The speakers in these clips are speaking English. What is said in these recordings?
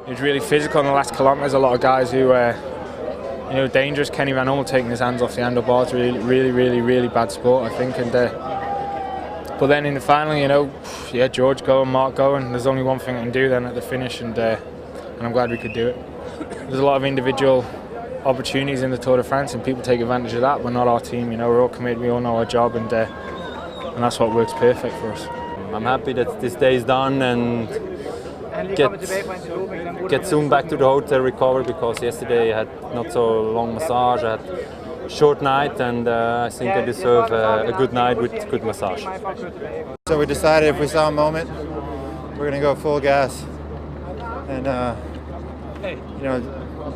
He was really physical in the last kilometres. A lot of guys who dangerous. Kenny Van Hummel taking his hands off the handlebars. Really bad sport, I think. And but then in the final, George going, Mark going. There's only one thing I can do then at the finish, and I'm glad we could do it. There's a lot of individual opportunities in the Tour de France, and people take advantage of that. But not our team. We're all committed. We all know our job, and that's what works perfect for us. I'm happy that this day is done and get soon back to the hotel, recover, because yesterday I had not so long massage. I had a short night, and I think I deserve a good night with good massage. So we decided if we saw a moment, we're going to go full gas and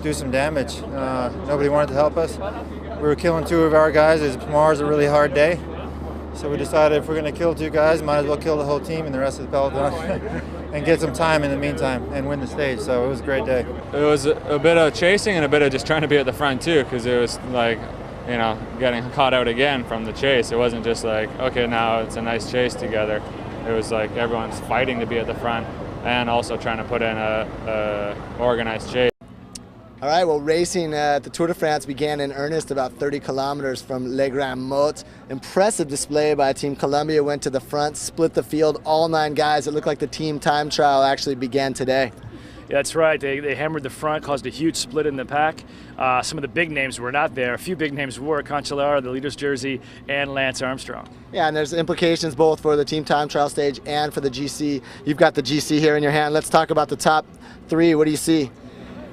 do some damage. Nobody wanted to help us. We were killing two of our guys. Tomorrow's a really hard day. So we decided if we're going to kill two guys, might as well kill the whole team and the rest of the peloton and get some time in the meantime and win the stage. So it was a great day. It was a bit of chasing and a bit of just trying to be at the front too, because it was like, getting caught out again from the chase. It wasn't just like, okay, now it's a nice chase together. It was like everyone's fighting to be at the front and also trying to put in a organized chase. All right, well, racing at the Tour de France began in earnest about 30 kilometers from Les Grands Mottes. Impressive display by Team Columbia, went to the front, split the field, all 9 guys. It looked like the team time trial actually began today. Yeah, that's right. They hammered the front, caused a huge split in the pack. Some of the big names were not there. A few big names were Cancellara, the leader's jersey, and Lance Armstrong. Yeah, and there's implications both for the team time trial stage and for the GC. You've got the GC here in your hand. Let's talk about the top 3. What do you see?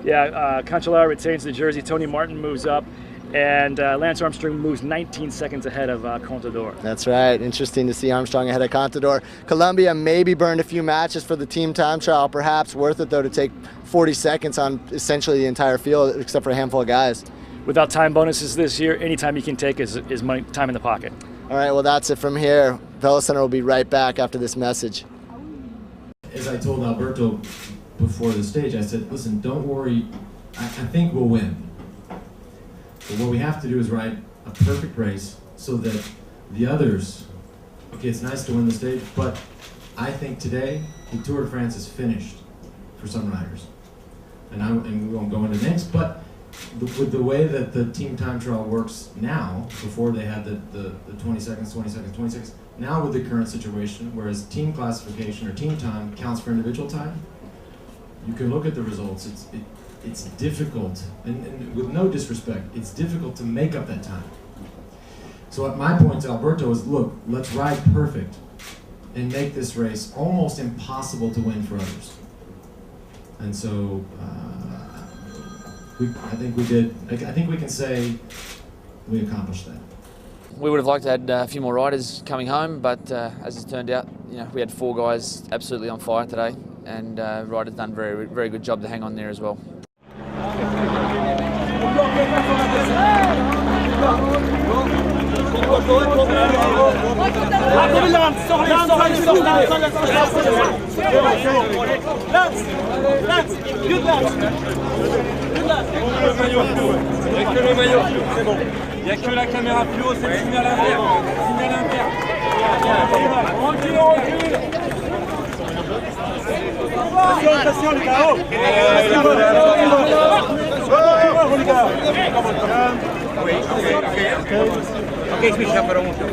Yeah, Cancellara retains the jersey. Tony Martin moves up, and Lance Armstrong moves 19 seconds ahead of Contador. That's right. Interesting to see Armstrong ahead of Contador. Columbia maybe burned a few matches for the team time trial. Perhaps worth it, though, to take 40 seconds on essentially the entire field, except for a handful of guys. Without time bonuses this year, any time you can take is money, time in the pocket. All right, well, that's it from here. VeloCenter will be right back after this message. As I told Alberto before the stage, I said, listen, don't worry, I think we'll win. But what we have to do is ride a perfect race so that the others, okay, it's nice to win the stage, but I think today the Tour de France is finished for some riders. And we won't go into names, but with the way that the team time trial works now, before they had the 20 seconds, 20 seconds, 20 seconds, now with the current situation, whereas team classification or team time counts for individual time, you can look at the results. It's difficult, and with no disrespect, it's difficult to make up that time. So at my point to Alberto is, look, let's ride perfect and make this race almost impossible to win for others. And so I think we did. I think we can say we accomplished that. We would have liked to have a few more riders coming home, but as it turned out, we had 4 guys absolutely on fire today, and riders done a very good job to hang on there as well. Il n'y a que la caméra plus haut, c'est le signal inverse. Signal inverse. Recule. Attention les gars. Ok, switcha però molto.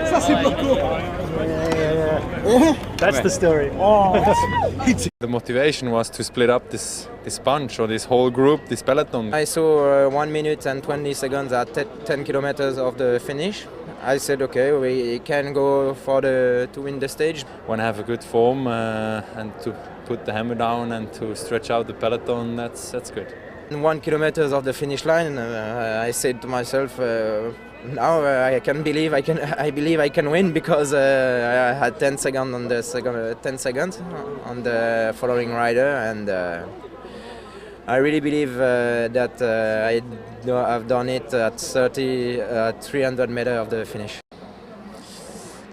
Ça c'est beaucoup. That's the story. The motivation was to split up this bunch or this whole group, this peloton. I saw 1 minute and 20 seconds at 10 kilometers of the finish. I said, okay, we can go to win the stage. Want to have a good form and to put the hammer down and to stretch out the peloton, that's good. 1 kilometer of the finish line, I said to myself, now I believe I can win because I had 10 seconds on the 10 seconds on the following rider, and I really believe that I've done it at 300 meters of the finish.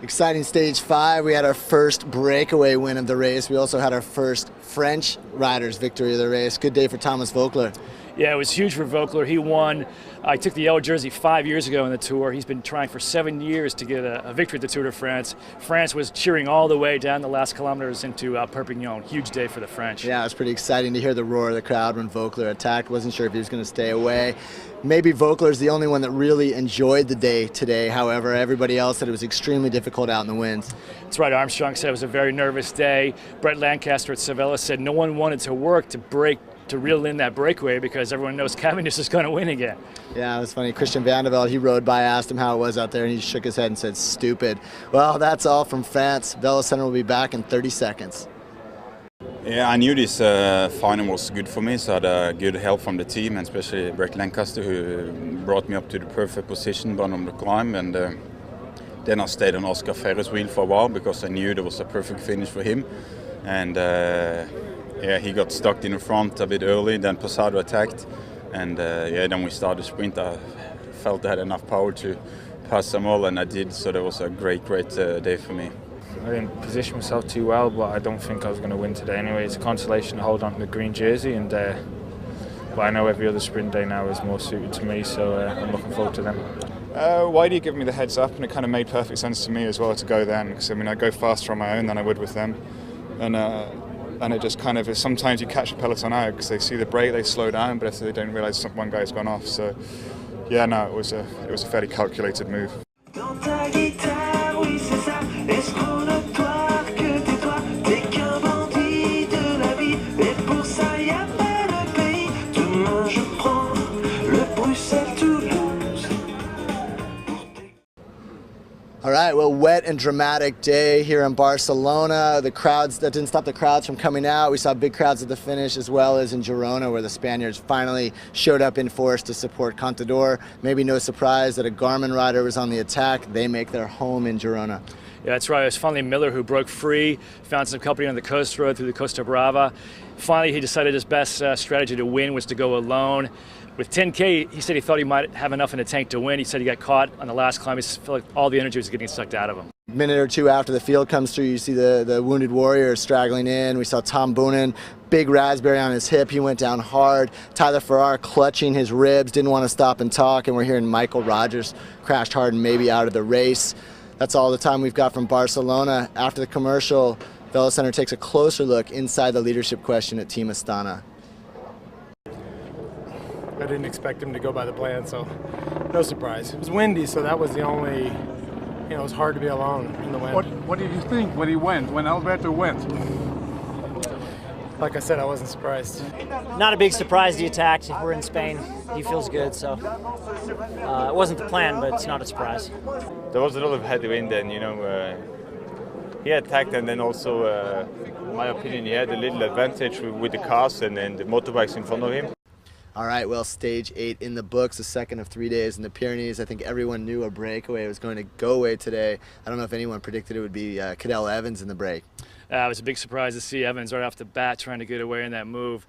Exciting stage 5. We had our first breakaway win of the race. We also had our first French riders victory of the race. Good day for Thomas Voeckler. Yeah, it was huge for Voeckler. He won. I took the yellow jersey 5 years ago in the Tour. He's been trying for 7 years to get a victory at the Tour de France. France was cheering all the way down the last kilometers into Perpignan. Huge day for the French. Yeah, it was pretty exciting to hear the roar of the crowd when Voeckler attacked. Wasn't sure if he was going to stay away. Maybe Voeckler's the only one that really enjoyed the day today. However, everybody else said it was extremely difficult out in the winds. That's right. Armstrong said it was a very nervous day. Brett Lancaster at Sevilla said no one wanted to work to reel in that breakaway because everyone knows Cavendish is going to win again. Yeah, it was funny. Christian Vandevelde, he rode by, asked him how it was out there, and he shook his head and said, stupid. Well, that's all from France. Velo Center will be back in 30 seconds. Yeah, I knew this final was good for me, so I had good help from the team, and especially Brett Lancaster, who brought me up to the perfect position bottom of the climb. And then I stayed on Oscar Ferre's wheel for a while because I knew there was a perfect finish for him. And yeah, he got stuck in the front a bit early, then Posado attacked, and yeah, then we started the sprint. I felt I had enough power to pass them all, and I did, so that was a great day for me. I didn't position myself too well, but I don't think I was going to win today anyway. It's a consolation to hold on to the green jersey, and but I know every other sprint day now is more suited to me, so I'm looking forward to them. Whitey gave me the heads up, and it kind of made perfect sense to me as well to go then, because I mean I go faster on my own than I would with them, and it just kind of is, sometimes you catch a peloton out because they see the break, they slow down, but if they don't realise one guy's gone off. So yeah, no, it was a fairly calculated move. All right, well, wet and dramatic day here in Barcelona. The crowds, that didn't stop the crowds from coming out. We saw big crowds at the finish, as well as in Girona, where the Spaniards finally showed up in force to support Contador. Maybe no surprise that a Garmin rider was on the attack. They make their home in Girona. Yeah, that's right. It was finally Miller who broke free, found some company on the coast road through the Costa Brava. Finally, he decided his best strategy to win was to go alone. With 10K, he said he thought he might have enough in the tank to win. He said he got caught on the last climb. He felt like all the energy was getting sucked out of him. A minute or two after the field comes through, you see the Wounded Warrior straggling in. We saw Tom Boonen, big raspberry on his hip. He went down hard. Tyler Farrar clutching his ribs, didn't want to stop and talk. And we're hearing Michael Rogers crashed hard and maybe out of the race. That's all the time we've got from Barcelona. After the commercial, Velo Center takes a closer look inside the leadership question at Team Astana. I didn't expect him to go by the plan, so no surprise. It was windy, so that was the only, it was hard to be alone in the wind. What did you think when he went, when Alberto went? Like I said, I wasn't surprised. Not a big surprise he attacked. We're in Spain. He feels good, so it wasn't the plan, but it's not a surprise. There was a lot of headwind, and he attacked, and then also, in my opinion, he had a little advantage with the cars and then the motorbikes in front of him. All right, well, stage 8 in the books, the second of 3 days in the Pyrenees. I think everyone knew a breakaway was going to go away today. I don't know if anyone predicted it would be Cadel Evans in the break. It was a big surprise to see Evans right off the bat trying to get away in that move.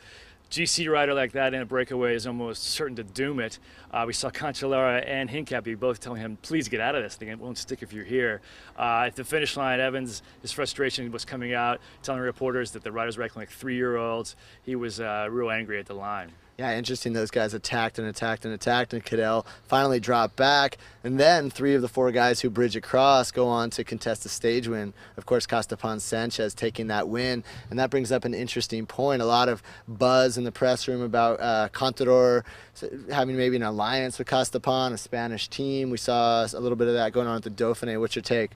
GC rider like that in a breakaway is almost certain to doom it. We saw Cancellara and Hincapie both telling him, please get out of this thing, it won't stick if you're here. At the finish line, Evans, his frustration was coming out, telling reporters that the riders were acting like 3-year-olds. He was real angry at the line. Yeah, interesting. Those guys attacked and attacked and attacked, and Cadel finally dropped back. And then 3 of the 4 guys who bridge across go on to contest the stage win. Of course, Castapan Sanchez taking that win. And that brings up an interesting point. A lot of buzz in the press room about Contador having maybe an alliance with Castapan, a Spanish team. We saw a little bit of that going on at the Dauphiné. What's your take?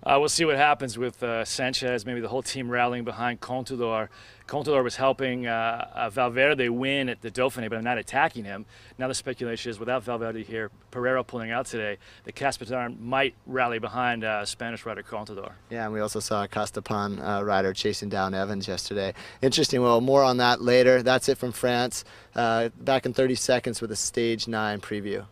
We'll see what happens with Sanchez, maybe the whole team rallying behind Contador. Contador was helping Valverde win at the Dauphiné, but I'm not attacking him. Now the speculation is, without Valverde here, Pereira pulling out today, the Caspatarn might rally behind Spanish rider Contador. Yeah, and we also saw a Castapan rider chasing down Evans yesterday. Interesting. Well, more on that later. That's it from France. Back in 30 seconds with a Stage 9 preview.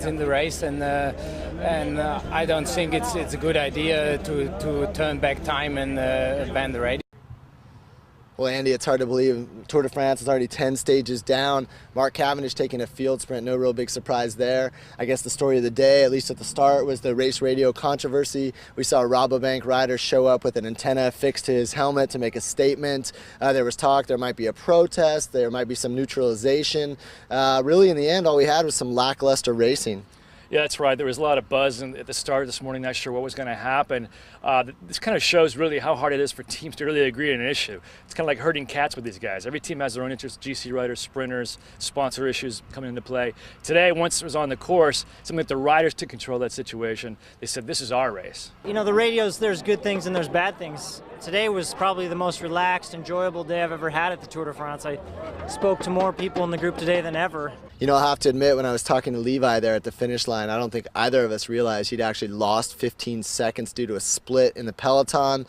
In the race, and I don't think it's a good idea to turn back time and ban the radio. Well, Andy, it's hard to believe Tour de France is already 10 stages down. Mark Cavendish taking a field sprint, no real big surprise there. I guess the story of the day, at least at the start, was the race radio controversy. We saw a Rabobank rider show up with an antenna fixed to his helmet to make a statement. There was talk there might be a protest, there might be some neutralization. Really, in the end, all we had was some lackluster racing. Yeah, that's right. There was a lot of buzz at the start this morning, not sure what was going to happen. This kind of shows really how hard it is for teams to really agree on an issue. It's kind of like herding cats with these guys. Every team has their own interests, GC riders, sprinters, sponsor issues coming into play. Today, once it was on the course, something that the riders took control of that situation. They said, this is our race. You know, the radios, there's good things and there's bad things. Today was probably the most relaxed, enjoyable day I've ever had at the Tour de France. I spoke to more people in the group today than ever. You know, I'll have to admit, when I was talking to Levi there at the finish line, I don't think either of us realized he'd actually lost 15 seconds due to a split in the peloton.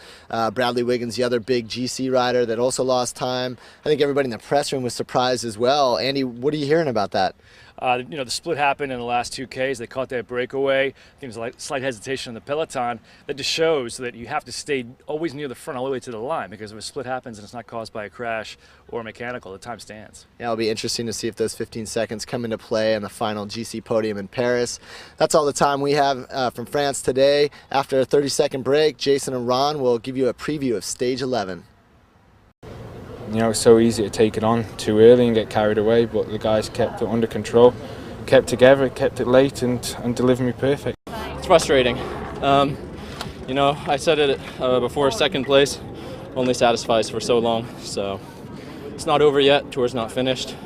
Bradley Wiggins, the other big GC rider that also lost time. I think everybody in the press room was surprised as well. Andy, what are you hearing about that? You know, the split happened in the last 2Ks. They caught that breakaway. I think there was a slight hesitation in the peloton. That just shows that you have to stay always near the front all the way to the line, because if a split happens and it's not caused by a crash or mechanical, the time stands. Yeah, it'll be interesting to see if those 15 seconds come into play on the final GC podium in Paris. That's all the time we have from France today. After a 30-second break, Jason and Ron will give you a preview of Stage 11. You know, it's so easy to take it on too early and get carried away, but the guys kept it under control, kept together, kept it late, and delivered me perfect. It's frustrating. You know, I said it before, second place only satisfies for so long, so it's not over yet, tour's not finished.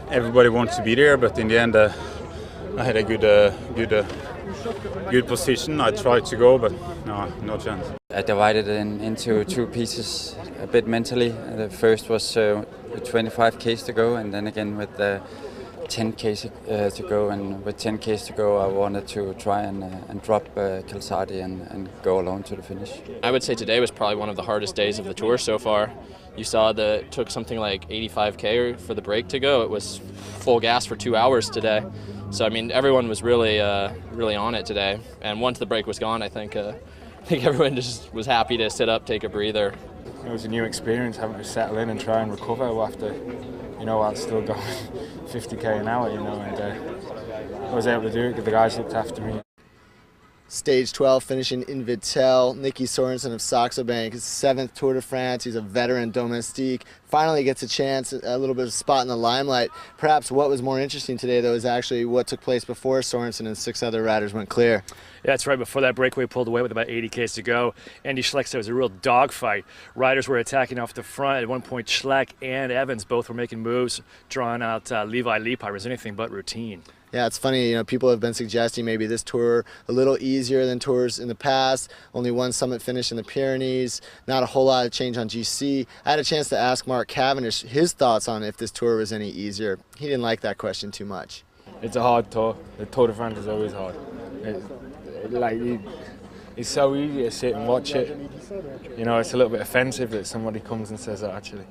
Everybody wants to be there, but in the end I had a good position. I tried to go, but no chance. I divided it into two pieces a bit mentally. The first was with 25 Ks to go, and then again with 10 Ks to go. And with 10 Ks to go, I wanted to try and drop Calzati and go alone to the finish. I would say today was probably one of the hardest days of the tour so far. You saw that it took something like 85 K for the break to go. It was full gas for 2 hours today. So I mean, everyone was really on it today. And once the break was gone, I think everyone just was happy to sit up, take a breather. It was a new experience having to settle in and try and recover after, you know, while still going 50k an hour, you know, and I was able to do it because the guys looked after me. Stage 12 finishing in Vittel. Nicky Sorensen of Saxo Bank, his 7th Tour de France. He's a veteran domestique. Finally gets a chance, a little bit of a spot in the limelight. Perhaps what was more interesting today, though, is actually what took place before Sorensen and 6 other riders went clear. Yeah, that's right. Before that breakaway pulled away with about 80 Ks to go, Andy Schleck said it was a real dogfight. Riders were attacking off the front. At one point, Schleck and Evans both were making moves, drawing out Levi Leapy. It was anything but routine. Yeah, it's funny, you know, people have been suggesting maybe this tour a little easier than tours in the past. Only one summit finish in the Pyrenees, not a whole lot of change on GC. I had a chance to ask Mark Cavendish his thoughts on if this tour was any easier. He didn't like that question too much. It's a hard tour. The Tour de France is always hard. It's so easy to sit and watch it. You know, it's a little bit offensive that somebody comes and says that, actually.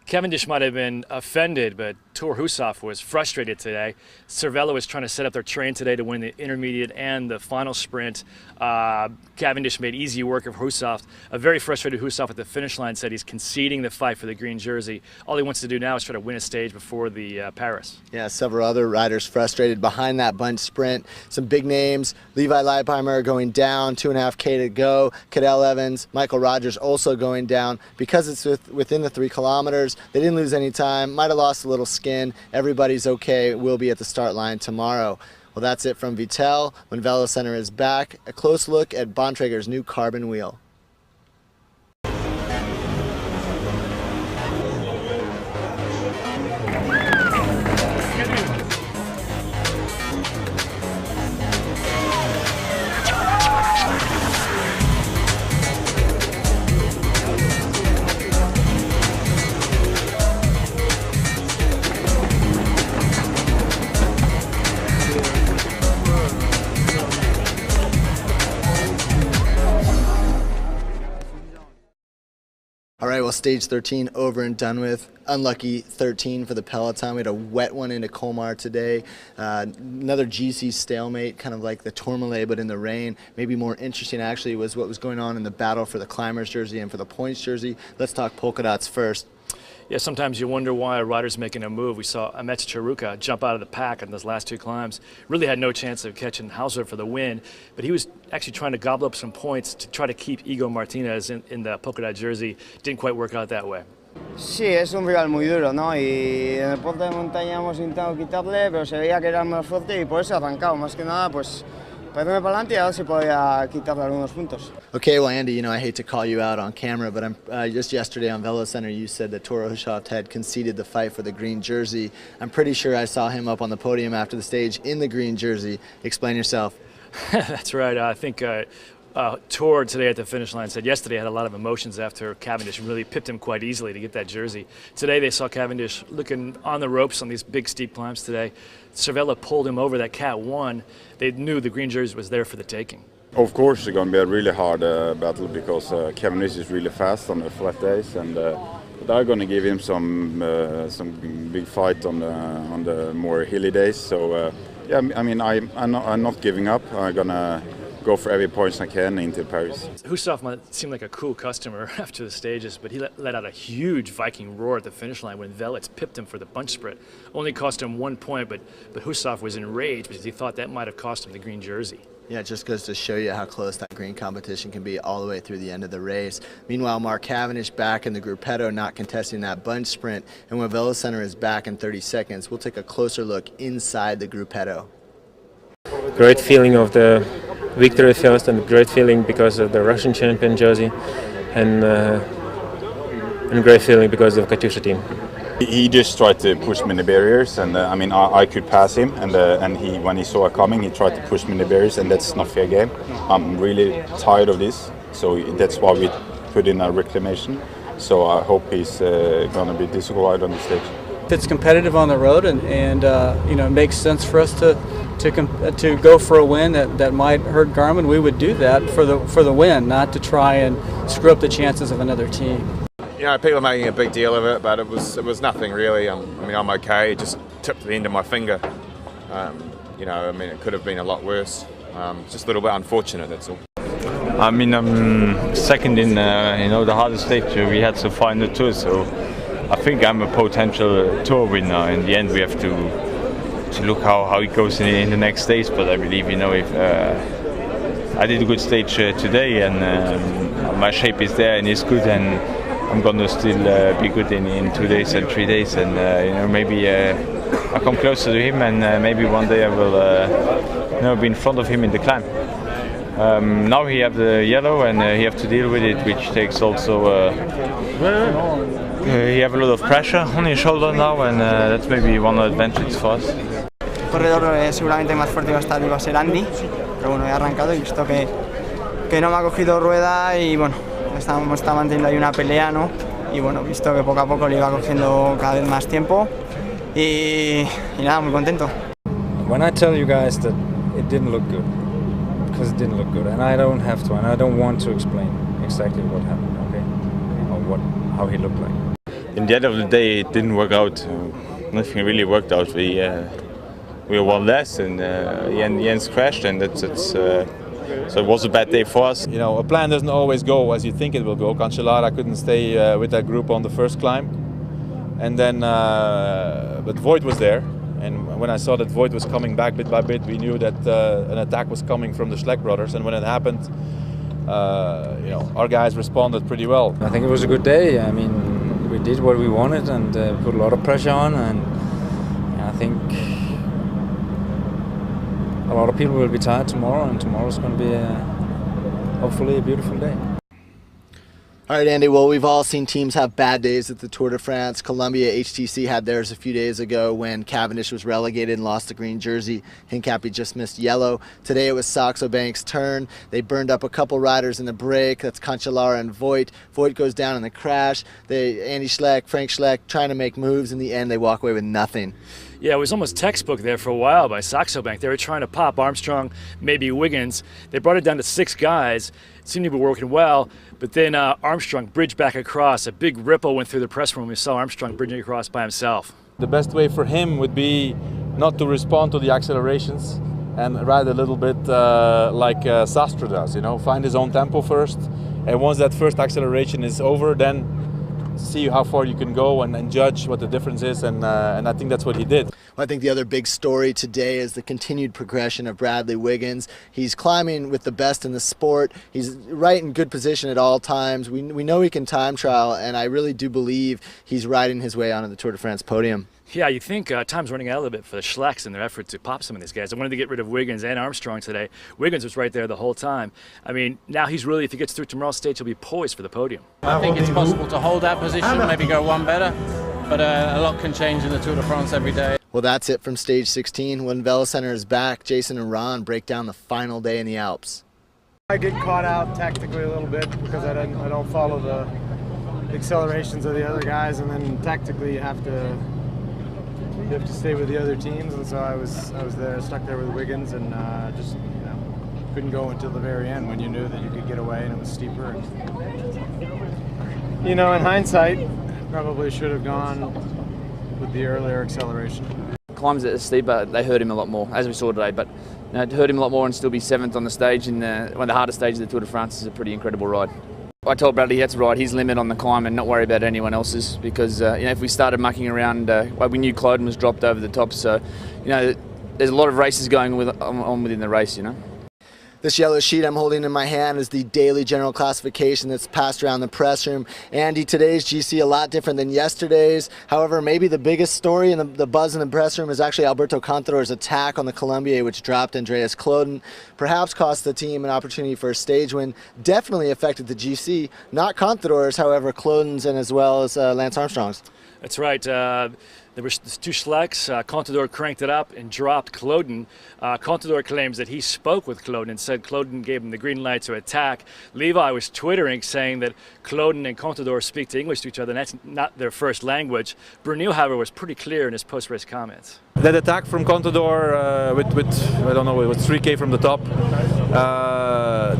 Cavendish might have been offended, but Tour Hussoff was frustrated today. Cervelo was trying to set up their train today to win the intermediate and the final sprint. Cavendish made easy work of Hussoff. A very frustrated Hussoff at the finish line said he's conceding the fight for the green jersey. All he wants to do now is try to win a stage before the Paris. Yeah, several other riders frustrated behind that bunch sprint. Some big names. Levi Leipheimer going down, 2.5K to go. Cadel Evans, Michael Rogers also going down. Because it's within the 3 kilometers, they didn't lose any time. Might have lost a little skin. Everybody's okay. We'll be at the start line tomorrow. Well, that's it from Vittel. When Velo Center is back, a close look at Bontrager's new carbon wheel. All right, well, stage 13 over and done with. Unlucky 13 for the peloton. We had a wet one into Colmar today. Another GC stalemate, kind of like the Tourmalet, but in the rain. Maybe more interesting, actually, was what was going on in the battle for the climbers jersey and for the points jersey. Let's talk polka dots first. Yeah, sometimes you wonder why a rider's making a move. We saw Amets Charuka jump out of the pack in those last two climbs. Really had no chance of catching Hauser for the win, but he was actually trying to gobble up some points to try to keep Igor Martinez in the polka dot jersey. Didn't quite work out that way. Sí, es un rival muy duro, ¿no? Y en el deporte de montaña hemos intentado quitarle, pero se veía que era más fuerte y por eso ha arrancado. Más que nada, pues, para irme para adelante y a ver si podía quitarle algunos puntos. Okay, well, Andy, you know, I hate to call you out on camera, but just yesterday on Velo Center, you said that Toro Hushovd had conceded the fight for the green jersey. I'm pretty sure I saw him up on the podium after the stage in the green jersey. Explain yourself. That's right. I think Tor today at the finish line said yesterday had a lot of emotions after Cavendish really pipped him quite easily to get that jersey. Today they saw Cavendish looking on the ropes on these big steep climbs today. Cervella pulled him over that Cat 1. They knew the green jersey was there for the taking. Of course, it's going to be a really hard battle because Cavendish is really fast on the flat days, and they're going to give him some big fight on the more hilly days. So yeah, I mean, I'm not giving up. I'm going to go for every point I can into Paris. Hushovd might seem like a cool customer after the stages, but he let out a huge Viking roar at the finish line when Velits pipped him for the bunch sprint. Only cost him 1 point, but Hushovd was enraged because he thought that might have cost him the green jersey. Yeah, it just goes to show you how close that green competition can be all the way through the end of the race. Meanwhile, Mark Cavendish back in the Gruppetto, not contesting that bunch sprint. And when Velo Center is back in 30 seconds, we'll take a closer look inside the Gruppetto. Great feeling of the victory first, and great feeling because of the Russian champion jersey, and great feeling because of Katyusha team. He just tried to push me in the barriers, and I mean I could pass him, and he, when he saw it coming, he tried to push me in the barriers, and that's not fair game. I'm really tired of this, so that's why we put in a reclamation. So I hope he's going to be disqualified on the stage. It's competitive on the road, and you know, it makes sense for us to go for a win that might hurt Garmin. We would do that for the win, not to try and screw up the chances of another team. You know, people are making a big deal of it, but it was nothing really. I mean, I'm okay. It just tipped the end of my finger. You know, I mean, it could have been a lot worse. Just a little bit unfortunate, that's all. I mean, I'm second in you know, the hardest stage we had so far in the tour, so I think I'm a potential tour winner. In the end, we have to look how it goes in the next stage. But I believe, you know, if I did a good stage today, and my shape is there and it's good, and I'm gonna still be good in 2 days and 3 days, and you know, maybe I come closer to him, and maybe one day I will you know, be in front of him in the climb. Now he have the yellow, and he have to deal with it, which takes also he have a lot of pressure on his shoulder now, and that's maybe one advantage for us. El corredor seguramente más fuerte iba a ser Andy, pero bueno, he arrancado y visto que no me ha cogido rueda y bueno, está manteniendo ahí una pelea, ¿no? Y bueno, visto que poco a poco le iba cogiendo cada vez más tiempo y nada, muy contento. When I tell you guys that it didn't look good, because it didn't look good, and I don't have to, and I don't want to explain exactly what happened, okay, or how he looked like. In the end of the day, it didn't work out. Nothing really worked out. We were one less, and Jens crashed, and so it was a bad day for us. You know, a plan doesn't always go as you think it will go. Cancellara couldn't stay with that group on the first climb, and then but Voigt was there, and when I saw that Voigt was coming back bit by bit, we knew that an attack was coming from the Schleck brothers, and when it happened, you know, our guys responded pretty well. I think it was a good day. I mean, we did what we wanted and put a lot of pressure on, and I think a lot of people will be tired tomorrow, and tomorrow's going to be hopefully a beautiful day. All right, Andy, well, we've all seen teams have bad days at the Tour de France. Columbia HTC had theirs a few days ago when Cavendish was relegated and lost the green jersey. Hincapie just missed yellow. Today it was Saxo Bank's turn. They burned up a couple riders in the break. That's Cancellara and Voigt. Voigt goes down in the crash. Andy Schleck, Frank Schleck trying to make moves. In the end, they walk away with nothing. Yeah, it was almost textbook there for a while by Saxo Bank. They were trying to pop Armstrong, maybe Wiggins. They brought it down to 6 guys. It seemed to be working well, but then Armstrong bridged back across. A big ripple went through the press room. We saw Armstrong bridging across by himself. The best way for him would be not to respond to the accelerations and ride a little bit like Sastre does, you know, find his own tempo first. And once that first acceleration is over, then see how far you can go and judge what the difference is, and I think that's what he did. Well, I think the other big story today is the continued progression of Bradley Wiggins. He's climbing with the best in the sport. He's right in good position at all times. We know he can time trial, and I really do believe he's riding his way onto the Tour de France podium. Yeah, you think time's running out a little bit for the Schlecks in their effort to pop some of these guys. They wanted to get rid of Wiggins and Armstrong today. Wiggins was right there the whole time. I mean, now he's really, if he gets through tomorrow's stage, he'll be poised for the podium. I think it's possible to hold that position, maybe go one better, but a lot can change in the Tour de France every day. Well, that's it from stage 16. When VeloCenter is back, Jason and Ron break down the final day in the Alps. I get caught out tactically a little bit because I don't follow the accelerations of the other guys, and then tactically you have to stay with the other teams, and so I was there, stuck there with Wiggins, and just couldn't go until the very end when you knew that you could get away and it was steeper. And, in hindsight, probably should have gone with the earlier acceleration. Climbs that are steeper, they hurt him a lot more, as we saw today, but it hurt him a lot more, and still be 7th on the stage in one of the hardest stages of the Tour de France is a pretty incredible ride. I told Bradley he had to ride his limit on the climb and not worry about anyone else's, because if we started mucking around, we knew Cloden was dropped over the top, so there's a lot of races going on within the race. This yellow sheet I'm holding in my hand is the daily general classification that's passed around the press room. Andy, today's GC a lot different than yesterday's. However, maybe the biggest story and the buzz in the press room is actually Alberto Contador's attack on the Colombier, which dropped Andreas Cloden. Perhaps cost the team an opportunity for a stage win. Definitely affected the GC. Not Contador's, however, Cloden's, and as well as Lance Armstrong's. That's right. There were 2 Schlecks. Contador cranked it up and dropped Cloden. Contador claims that he spoke with Cloden and said Cloden gave him the green light to attack. Levi was twittering saying that Cloden and Contador speak to English to each other, and that's not their first language. Brunel, however, was pretty clear in his post-race comments. That attack from Contador with I don't know, it was 3K from the top.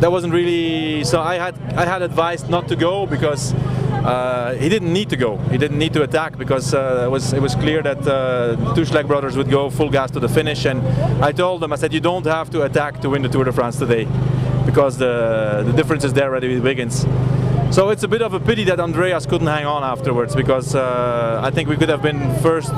That wasn't really. So I had advised not to go because he didn't need to go. He didn't need to attack because it was clear that the 2 Schleck brothers would go full gas to the finish. And I told them, I said, you don't have to attack to win the Tour de France today, because the difference is there already with Wiggins. So it's a bit of a pity that Andreas couldn't hang on afterwards, because I think we could have been 1st,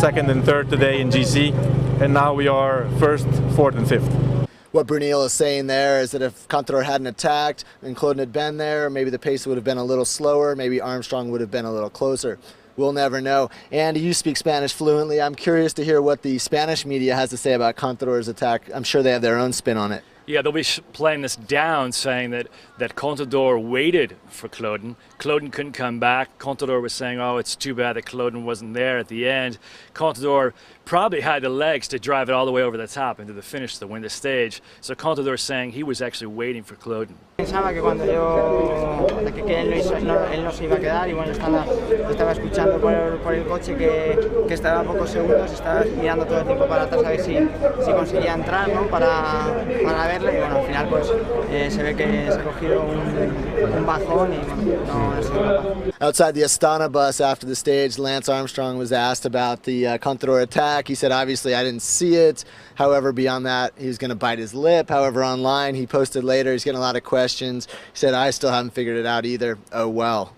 2nd and 3rd today in GC, and now we are 1st, 4th and 5th. What Brunel is saying there is that if Contador hadn't attacked and Cloden had been there, maybe the pace would have been a little slower, maybe Armstrong would have been a little closer. We'll never know. Andy, you speak Spanish fluently. I'm curious to hear what the Spanish media has to say about Contador's attack. I'm sure they have their own spin on it. Yeah, they'll be playing this down, saying that Contador waited for Cloden. Cloden couldn't come back. Contador was saying, oh, it's too bad that Cloden wasn't there at the end. Contador probably had the legs to drive it all the way over the top into the finish to win the stage. So Contador saying he was actually waiting for Cloden. Pensaba que cuando él no se iba a quedar, y bueno, estaba escuchando por el coche que estaba a pocos segundos, estaba mirando todo el tiempo para atrás a ver si conseguía entrar, ¿no? para verle, y bueno, al final pues se ve que se ha cogido un bajón y bueno, no ha sido capaz. Outside the Astana bus after the stage, Lance Armstrong was asked about the Contador attack. He said, obviously, I didn't see it. However, beyond that, he was going to bite his lip. However, online, he posted later, he's getting a lot of questions. He said, I still haven't figured it out either. Oh, well.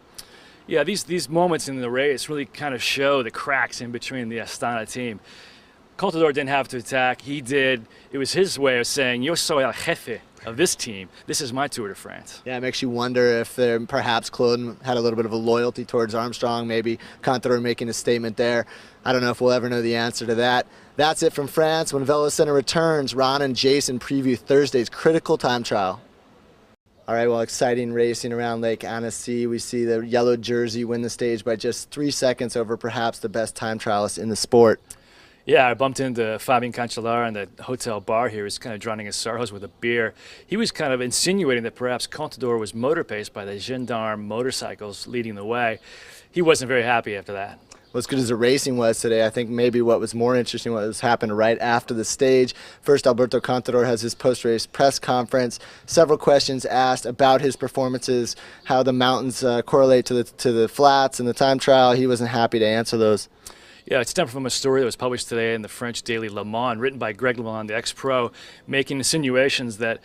Yeah, these moments in the race really kind of show the cracks in between the Astana team. Contador didn't have to attack. He did. It was his way of saying, "Yo soy el jefe of this team. This is my Tour de France." Yeah, it makes you wonder if perhaps Claude had a little bit of a loyalty towards Armstrong, maybe Contador making a statement there. I don't know if we'll ever know the answer to that. That's it from France. When Velo Center returns, Ron and Jason preview Thursday's critical time trial. All right, well, exciting racing around Lake Annecy. We see the yellow jersey win the stage by just 3 seconds over perhaps the best time trialist in the sport. Yeah, I bumped into Fabian Cancellara in the hotel bar here. He was kind of drowning his sorrows with a beer. He was kind of insinuating that perhaps Contador was motor paced by the gendarme motorcycles leading the way. He wasn't very happy after that. Well, as good as the racing was today, I think maybe what was more interesting was happened right after the stage. First, Alberto Contador has his post-race press conference. Several questions asked about his performances, how the mountains correlate to the flats and the time trial. He wasn't happy to answer those. Yeah, it stemmed from a story that was published today in the French daily Le Monde, written by Greg LeMond, the ex-pro, making insinuations that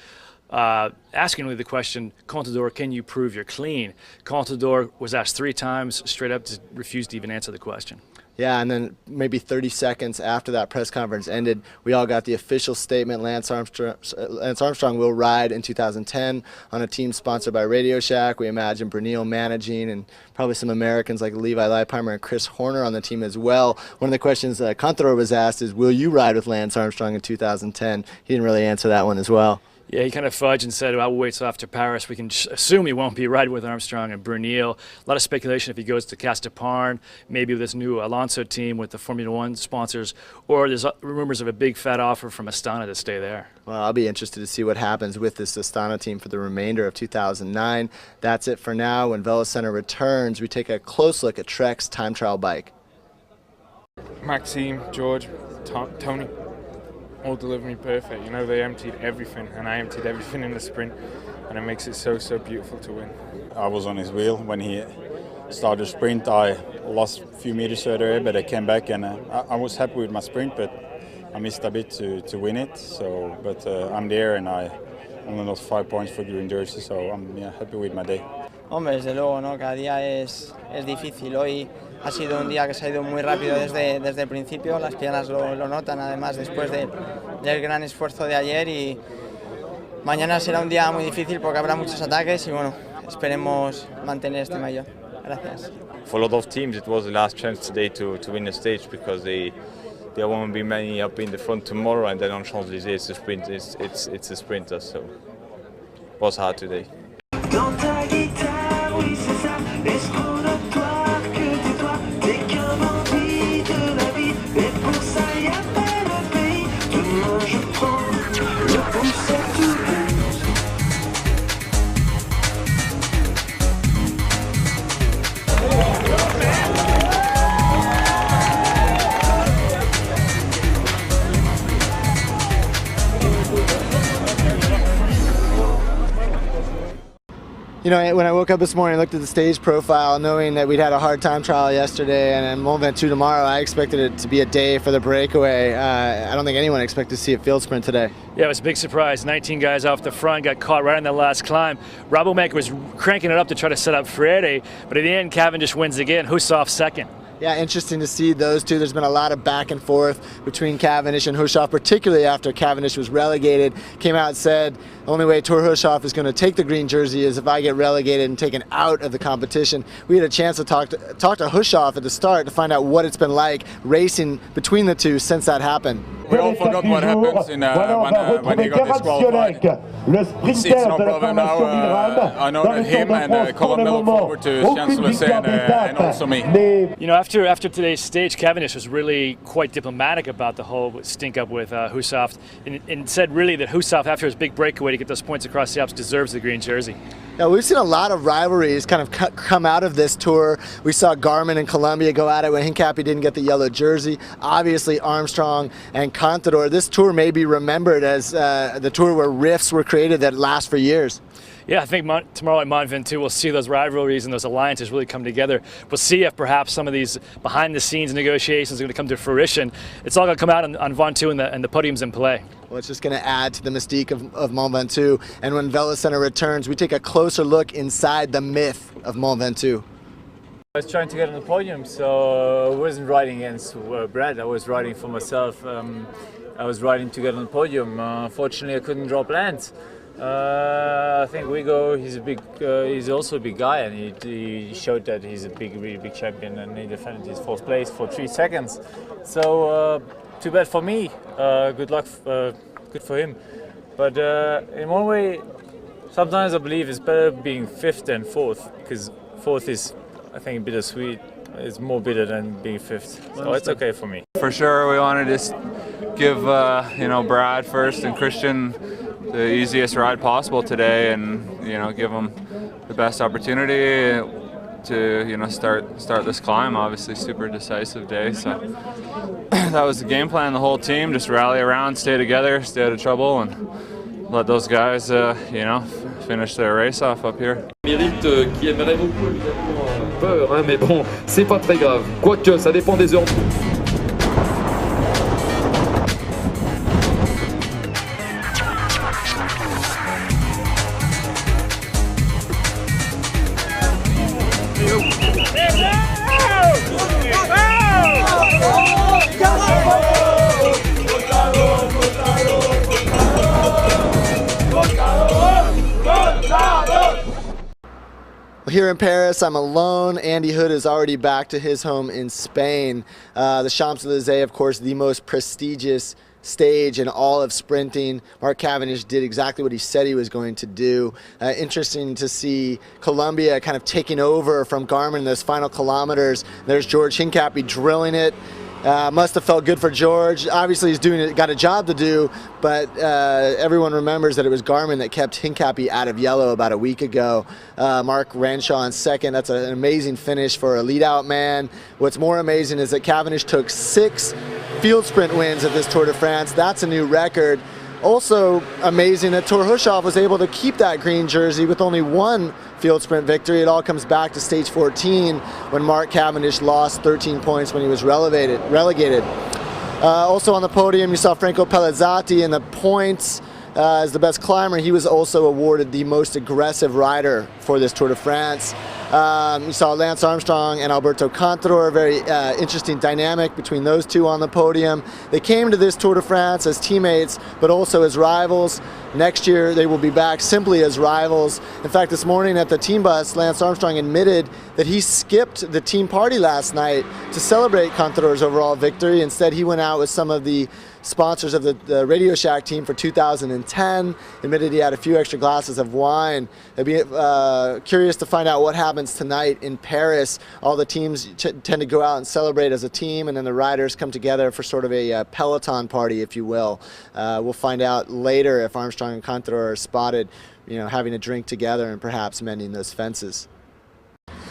asking really the question, Contador, can you prove you're clean? Contador was asked 3 times, straight up refused to even answer the question. Yeah, and then maybe 30 seconds after that press conference ended, we all got the official statement. Lance Armstrong will ride in 2010 on a team sponsored by Radio Shack. We imagine Brunel managing, and probably some Americans like Levi Leipheimer and Chris Horner on the team as well. One of the questions Contador was asked is, will you ride with Lance Armstrong in 2010? He didn't really answer that one as well. Yeah, he kind of fudged and said, well, we'll wait till after Paris. We can assume he won't be riding with Armstrong and Brunel. A lot of speculation if he goes to Casteparn, maybe with this new Alonso team with the Formula One sponsors, or there's rumors of a big fat offer from Astana to stay there. Well, I'll be interested to see what happens with this Astana team for the remainder of 2009. That's it for now. When Velo Center returns, we take a close look at Trek's time trial bike. Maxime, George, Tony. All delivered me perfect. You know, they emptied everything, and I emptied everything in the sprint, and it makes it so beautiful to win. I was on his wheel when he started the sprint. I lost a few meters further, but I came back, and I was happy with my sprint, but I missed a bit to win it. So, but I'm there, and I only lost 5 points for green jersey, so I'm happy with my day. Hombre, desde luego, ¿no? Cada día es difícil. Hoy ha sido un día que se ha ido muy rápido desde el principio. Las piernas lo notan, además, después del gran esfuerzo de ayer. Y mañana será un día muy difícil porque habrá muchos ataques y, bueno, esperemos mantener este maillot. Gracias. For a lot of teams, it was the last chance today to win the stage because there won't be many up in the front tomorrow, and then on Champs-Élysées it's a sprint. It's a sprinter, so it was hard today. Dans ta guitare, oui c'est ça, est-ce qu'on a toi que t'es toi, t'es qu'un bandit de la vie, et pour ça y'a pas le pays, demain je prends le pouce à tout. You know, when I woke up this morning, I looked at the stage profile, knowing that we'd had a hard time trial yesterday and Mont Ventoux tomorrow. I expected it to be a day for the breakaway. I don't think anyone expected to see a field sprint today. Yeah, it was a big surprise. 19 guys off the front got caught right on the last climb. Rabobank was cranking it up to try to set up Freire, but at the end, Cavendish wins again. Hussoff second. Yeah, interesting to see those two. There's been a lot of back and forth between Cavendish and Hussoff, particularly after Cavendish was relegated. Came out and said, the only way Thor Hussoff is going to take the green jersey is if I get relegated and taken out of the competition. We had a chance to talk to Hussoff at the start to find out what it's been like racing between the two since that happened. We all forgot what happens when he got disqualified. It's no problem now. I know that him and Colin Miller forward to Champs-Élysées and also me. You know, after today's stage, Cavendish was really quite diplomatic about the whole stink up with Hussoff, and said really that Hussoff, after his big breakaway to get those points across the Alps, deserves the green jersey. Yeah, we've seen a lot of rivalries kind of come out of this tour. We saw Garmin and Columbia go at it when Hincapie didn't get the yellow jersey. Obviously, Armstrong and Contador. This tour may be remembered as the tour where rifts were created that last for years. Yeah, I think tomorrow at Mont Ventoux we'll see those rivalries and those alliances really come together. We'll see if perhaps some of these behind-the-scenes negotiations are going to come to fruition. It's all going to come out on Ventoux and the podium's in play. Well, it's just going to add to the mystique of Mont Ventoux. And when Velo Center returns, we take a closer look inside the myth of Mont Ventoux. I was trying to get on the podium, so I wasn't riding against Brad. I was riding for myself. I was riding to get on the podium. Unfortunately, I couldn't drop lands. I think Wigo, he's also a big guy, and he showed that he's a really big champion, and he defended his fourth place for 3 seconds. So too bad for me. Good luck, good for him. But in one way, sometimes I believe it's better being 5th than 4th, because 4th is, I think, bittersweet. It's more bitter than being 5th, so it's okay for me. For sure, we want to just give Brad first and Christian the easiest ride possible today, and give them the best opportunity to start this climb. Obviously, super decisive day, so that was the game plan. The whole team just rally around, stay together, stay out of trouble, and let those guys finish their race off up here. Mérite qui aimerait beaucoup évidemment peur, hein, mais bon, c'est pas très grave. Quoique, ça dépend des heures. Here in Paris, I'm alone. Andy Hood is already back to his home in Spain. The Champs-Élysées, of course, the most prestigious stage in all of sprinting. Mark Cavendish did exactly what he said he was going to do. Interesting to see Colombia kind of taking over from Garmin in those final kilometers. There's George Hincapie drilling it. Must have felt good for George. Obviously he's got a job to do, but everyone remembers that it was Garmin that kept Hincapie out of yellow about a week ago. Mark Renshaw in second. That's an amazing finish for a lead-out man. What's more amazing is that Cavendish took 6 field sprint wins at this Tour de France. That's a new record. Also amazing that Thor Hushovd was able to keep that green jersey with only 1 field sprint victory. It all comes back to stage 14 when Mark Cavendish lost 13 points when he was relegated. Also on the podium, you saw Franco Pellizzati in the points as the best climber. He was also awarded the most aggressive rider for this Tour de France. You saw Lance Armstrong and Alberto Contador, a very interesting dynamic between those two on the podium. They came to this Tour de France as teammates, but also as rivals. Next year, they will be back simply as rivals. In fact, this morning at the team bus, Lance Armstrong admitted that he skipped the team party last night to celebrate Contador's overall victory. Instead, he went out with some of the sponsors of the Radio Shack team for 2010, admitted he had a few extra glasses of wine. I'd be curious to find out what happens tonight in Paris. All the teams tend to go out and celebrate as a team, and then the riders come together for sort of a peloton party, if you will. We'll find out later if Armstrong and Contador are spotted, having a drink together and perhaps mending those fences.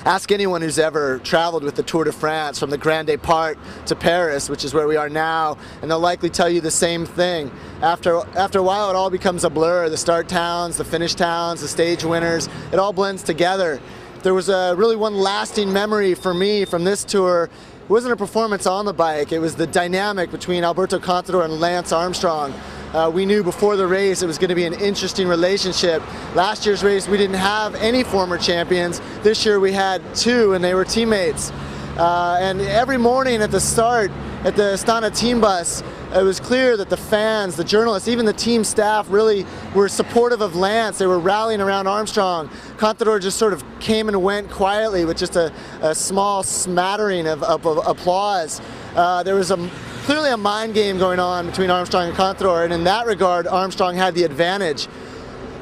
Ask anyone who's ever traveled with the Tour de France from the Grand Départ to Paris, which is where we are now, and they'll likely tell you the same thing. After a while, it all becomes a blur. The start towns, the finish towns, the stage winners, it all blends together. There was really one lasting memory for me from this tour. It wasn't a performance on the bike, it was the dynamic between Alberto Contador and Lance Armstrong. We knew before the race it was going to be an interesting relationship. Last year's race we didn't have any former champions. This year we had 2, and they were teammates. And every morning at the start, at the Astana team bus, it was clear that the fans, the journalists, even the team staff really were supportive of Lance. They were rallying around Armstrong. Contador just sort of came and went quietly with just a small smattering of applause. There was clearly a mind game going on between Armstrong and Contador, and in that regard, Armstrong had the advantage.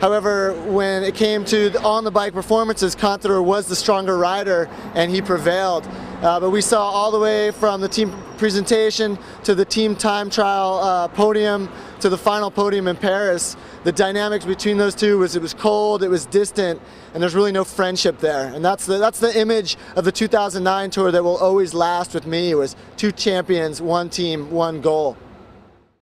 However, when it came to on-the-bike performances, Contador was the stronger rider, and he prevailed. But we saw all the way from the team presentation to the team time trial podium to the final podium in Paris, the dynamics between those two was it was cold, it was distant, and there's really no friendship there. And that's the image of the 2009 Tour that will always last with me. It was 2 champions, 1 team, 1 goal.